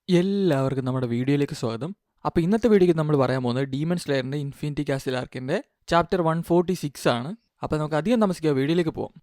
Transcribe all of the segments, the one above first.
എല്ലാവർക്കും നമ്മുടെ വീഡിയോയിലേക്ക് സ്വാഗതം. അപ്പോൾ ഇന്നത്തെ വീഡിയോയ്ക്ക് നമ്മൾ പറയാൻ പോകുന്നത് ഡീമൺ സ്ലെയറിൻ്റെ ഇൻഫിനിറ്റി കാസിൽ ആർക്കിൻ്റെ ചാപ്റ്റർ 146 ആണ്. അപ്പോൾ നമുക്ക് അധികം താമസിക്കാതെ വീഡിയോയിലേക്ക് പോകാം.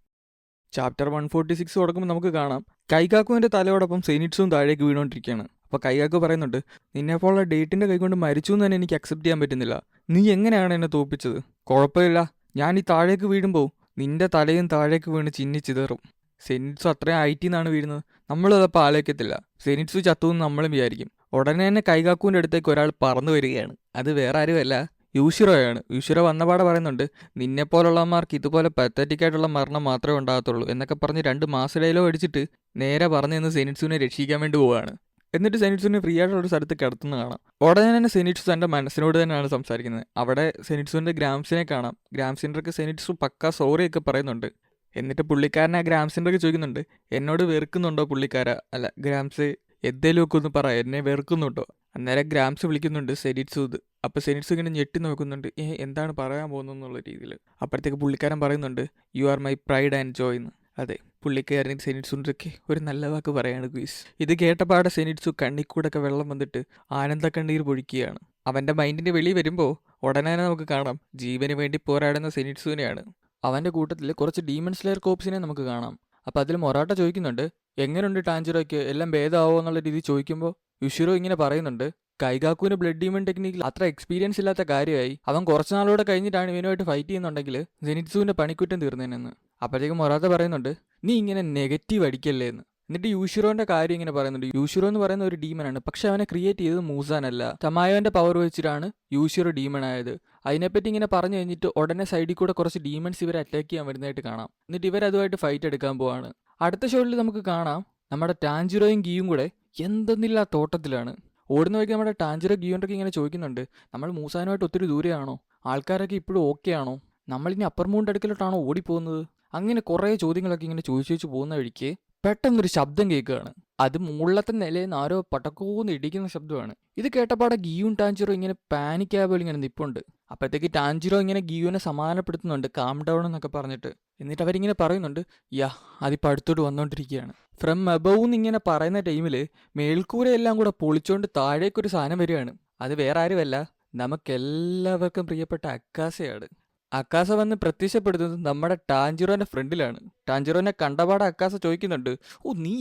ചാപ്റ്റർ 146 തുടങ്ങുമ്പോൾ നമുക്ക് കാണാം കൈകാക്കുവിൻ്റെ തലയോടൊപ്പം സെനിറ്റ്സും താഴേക്ക് വീണുകൊണ്ടിരിക്കുകയാണ്. അപ്പോൾ കൈകാക്കു പറയുന്നുണ്ട്, നിന്നെപ്പോലുള്ള ഡേറ്റിൻ്റെ കൈകൊണ്ട് മരിച്ചു എന്ന് തന്നെ എനിക്ക് അക്സെപ്റ്റ് ചെയ്യാൻ പറ്റുന്നില്ല. നീ എങ്ങനെയാണ് എന്നെ തോൽപ്പിച്ചത്? കുഴപ്പമില്ല, ഞാൻ ഈ താഴേക്ക് വീഴുമ്പോൾ നിന്റെ തലയും താഴേക്ക് വീണ് ചിന്നിച്ചിതറും. സെനിറ്റ്സു അത്രയും ഹൈറ്റിൽ വീഴുന്നത്, നമ്മളതപ്പോൾ ആലോചിക്കത്തില്ല. സെനിറ്റ്സു ചത്തുവെന്ന് നമ്മളും വിചാരിക്കും. ഉടനെ തന്നെ കൈകാക്കുവിൻ്റെ അടുത്തേക്ക് ഒരാൾ പറന്നു വരികയാണ്. അത് വേറെ ആരുമല്ല, യൂഷിറോയാണ്. യൂഷിറോ വന്നപാടെ പറയുന്നുണ്ട്, നിന്നെപ്പോലുള്ളവന്മാർക്ക് ഇതുപോലെ പത്തറ്റിക്കായിട്ടുള്ള മരണം മാത്രമേ ഉണ്ടാകത്തുള്ളൂ എന്നൊക്കെ പറഞ്ഞ് 2 മാസ് ഡയലോഗ് അടിച്ചിട്ട് നേരെ പറഞ്ഞു നിന്ന് സെനിറ്റ്സുവിനെ രക്ഷിക്കാൻ വേണ്ടി പോവുകയാണ്. എന്നിട്ട് സെനിറ്റ്സുവിനെ ഫ്രീ ആയിട്ടുള്ള ഒരു സ്ഥലത്ത് കിടത്തുന്ന കാണാം. ഉടനെ തന്നെ സെനിറ്റ്സു തൻ്റെ മനസ്സിനോട് തന്നെയാണ് സംസാരിക്കുന്നത്. അവിടെ സെനിറ്റ്സുവിൻ്റെ ഗ്രാംസിനെ കാണാം. ഗ്രാംസിൻ്റെക്ക് സെനിറ്റ്സു പക്ക സോറിയൊക്കെ പറയുന്നുണ്ട്. എന്നിട്ട് പുള്ളിക്കാരൻ ആ ഗ്രാംസിൻ്റെ ചോദിക്കുന്നുണ്ട്, എന്നോട് വെറുക്കുന്നുണ്ടോ പുള്ളിക്കാര? അല്ല ഗ്രാംസ്, എന്തേലും ഒക്കെ ഒന്ന് പറ, എന്നെ വെറുക്കുന്നുണ്ടോ? അന്നേരം ഗ്രാംസ് വിളിക്കുന്നുണ്ട് സെനിറ്റ്സു ഇത്. അപ്പോൾ സെനിറ്റ്സു ഇങ്ങനെ ഞെട്ടി നോക്കുന്നുണ്ട്, എന്താണ് പറയാൻ പോകുന്നുള്ള രീതിയിൽ. അപ്പോഴത്തേക്ക് പുള്ളിക്കാരൻ പറയുന്നുണ്ട്, you are my pride and Joy എന്ന്. അതെ, പുള്ളിക്കാരൻ സെനിറ്റ്സുണ്ടൊക്കെ ഒരു നല്ല വാക്ക് പറയാണ് ക്വീസ്. ഇത് കേട്ടപാടെ സെനിറ്റ്സു കണ്ണിക്കൂടൊക്കെ വെള്ളം വന്നിട്ട് ആനന്ദ കണ്ണീർ പൊഴിക്കുകയാണ്. അവൻ്റെ മൈൻഡിൻ്റെ വെളി വരുമ്പോൾ ഉടനെ നമുക്ക് കാണാം ജീവന് വേണ്ടി പോരാടുന്ന സെനിറ്റ്സുവിനെയാണ്. അവൻ്റെ കൂട്ടത്തിൽ കുറച്ച് ഡീമൺ സ്ലെയർ കോപ്സിനെ നമുക്ക് കാണാം. അപ്പോൾ അതിൽ മൊറാട്ട ചോദിക്കുന്നുണ്ട്, എങ്ങനെയുണ്ട് ടാഞ്ചിറോയ്ക്ക്, എല്ലാം ഭേദമാവോ എന്നുള്ള രീതി ചോദിക്കുമ്പോൾ യുഷിറോ ഇങ്ങനെ പറയുന്നുണ്ട്, കൈകാക്കുവിന് ബ്ലഡ് ഡീമൺ ടെക്നിക്കിൽ അത്ര എക്സ്പീരിയൻസ് ഇല്ലാത്ത കാര്യമായി. അവൻ കുറച്ച് നാളോടെ കഴിഞ്ഞിട്ടാണ് ഇവനുമായിട്ട് ഫൈറ്റ് ചെയ്യുന്നുണ്ടെങ്കിൽ സെനിറ്റ്സുവിൻ്റെ പണിക്കുറ്റം തീർന്നേനെന്ന്. അപ്പോഴത്തേക്കും മൊറാട്ട പറയുന്നുണ്ട്, നീ ഇങ്ങനെ നെഗറ്റീവ് അടിക്കല്ലേ എന്ന്. എന്നിട്ട് യൂഷിറോന്റെ കാര്യം ഇങ്ങനെ പറയുന്നുണ്ട്. യൂഷിറോ എന്ന് പറയുന്ന ഒരു ഡീമനാണ്, പക്ഷെ അവനെ ക്രിയേറ്റ് ചെയ്തത് മൂസാനല്ല, തമായോന്റെ പവർ വെച്ചിട്ടാണ് യൂഷിറോ ഡീമൺ ആയത്. അതിനെപ്പറ്റി ഇങ്ങനെ പറഞ്ഞു കഴിഞ്ഞിട്ട് ഉടനെ സൈഡിൽ കൂടെ കുറച്ച് ഡീമൺസ് ഇവരെ അറ്റാക്ക് ചെയ്യാൻ വരുന്നതായിട്ട് കാണാം. എന്നിട്ട് ഇവരതുമായിട്ട് ഫൈറ്റ് എടുക്കാൻ പോവാണ്. അടുത്ത ഷോട്ടിൽ നമുക്ക് കാണാം നമ്മുടെ ടാഞ്ചിറോയും ഗിയും കൂടെ എന്തെന്നില്ല തോട്ടത്തിലാണ് ഓടുന്ന വഴിക്ക്. നമ്മുടെ ടാഞ്ചിറോ ഗിയോണ്ടൊക്കെ ഇങ്ങനെ ചോദിക്കുന്നുണ്ട്, നമ്മൾ മൂസാനുമായിട്ട് ഒത്തിരി ദൂരെയാണോ? ആൾക്കാരൊക്കെ ഇപ്പോഴും ഓക്കെ ആണോ? നമ്മളിനി അപ്പർ മൗണ്ട് അടുക്കലോട്ടാണോ ഓടിപ്പോകുന്നത്? അങ്ങനെ കുറേ ചോദ്യങ്ങളൊക്കെ ഇങ്ങനെ ചോദിച്ചു പോകുന്ന വഴിക്ക് പെട്ടെന്നൊരു ശബ്ദം കേൾക്കുകയാണ്. അത് മുകളിലത്തെ നിലയിൽ നിന്ന് ആരോ പടക്കൂന്ന് ഇടിക്കുന്ന ശബ്ദമാണ്. ഇത് കേട്ടപ്പാടെ ഗിയും ടാഞ്ചിറോ ഇങ്ങനെ പാനിക്കായ പോലെ ഇങ്ങനെ നിപ്പുണ്ട്. അപ്പോഴത്തേക്ക് ടാഞ്ചിറോ ഇങ്ങനെ ഗിയുവിനെ സമാധാനപ്പെടുത്തുന്നുണ്ട്, കാം ഡൗൺ എന്നൊക്കെ പറഞ്ഞിട്ട്. എന്നിട്ട് അവരിങ്ങനെ പറയുന്നുണ്ട്, അതിപ്പോൾ അടുത്തോട്ട് വന്നുകൊണ്ടിരിക്കുകയാണ്. ഫ്രം അബവ് എന്നിങ്ങനെ പറയുന്ന ടൈമിൽ മേൽക്കൂരയെല്ലാം കൂടെ പൊളിച്ചുകൊണ്ട് താഴേക്കൊരു സാധനം വരികയാണ്. അത് വേറെ ആരുമല്ല, നമുക്കെല്ലാവർക്കും പ്രിയപ്പെട്ട അക്കാസയാണ്. അക്കാസ വന്ന് പ്രത്യക്ഷപ്പെടുന്നത് നമ്മുടെ ടാഞ്ചിറോന്റെ ഫ്രണ്ടിലാണ്. ടാഞ്ചിറോനെ കണ്ടപാടെ അക്കാസ ചോദിക്കുന്നുണ്ട്, നീ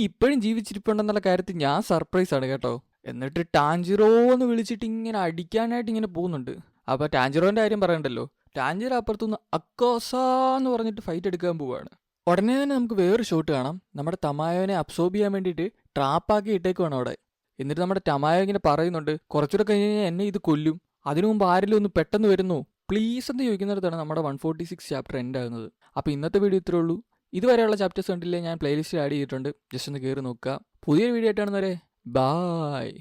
ഇപ്പോഴും ജീവിച്ചിരിപ്പുണ്ടെന്നുള്ള കാര്യത്തിൽ ഞാൻ സർപ്രൈസ് ആണ് കേട്ടോ. എന്നിട്ട് ടാഞ്ചിറോ എന്ന് വിളിച്ചിട്ട് ഇങ്ങനെ അടിക്കാനായിട്ട് ഇങ്ങനെ പോകുന്നുണ്ട്. അപ്പോൾ ടാഞ്ചിറോന്റെ കാര്യം പറയണ്ടല്ലോ, ടാഞ്ചിറോ അപ്പുറത്തുനിന്ന് അക്കാസ എന്ന് പറഞ്ഞിട്ട് ഫൈറ്റ് എടുക്കാൻ പോവാണ്. ഉടനെ തന്നെ നമുക്ക് വേറൊരു ഷോട്ട് കാണാം. നമ്മുടെ തമായോനെ അബ്സോർബ് ചെയ്യാൻ വേണ്ടിയിട്ട് ട്രാപ്പാക്കി ഇട്ടേക്കുവാണ് അവിടെ. എന്നിട്ട് നമ്മുടെ തമായോ ഇങ്ങനെ പറയുന്നുണ്ട്, കുറച്ചുകൂടെ കഴിഞ്ഞ് കഴിഞ്ഞാൽ എന്നെ ഇത് കൊല്ലും, അതിനു മുമ്പ് ആരെങ്കിലും ഒന്ന് പെട്ടെന്ന് വരുന്നു പ്ലീസ് എന്ന് ചോദിക്കുന്നിടത്താണ് നമ്മുടെ 146 ചാപ്റ്റർ എൻഡ് ആകുന്നത്. അപ്പോൾ ഇന്നത്തെ വീഡിയോ ഇത്രേ ഉള്ളൂ. ഇതുവരെയുള്ള ചാപ്റ്റേഴ്സ് കണ്ടില്ലേ, ഞാൻ പ്ലേലിസ്റ്റിൽ ആഡ് ചെയ്തിട്ടുണ്ട്, ജസ്റ്റ് ഒന്ന് കയറി നോക്കുക. പുതിയൊരു വീഡിയോ ആയിട്ടാണ് വരെ. ബായ്.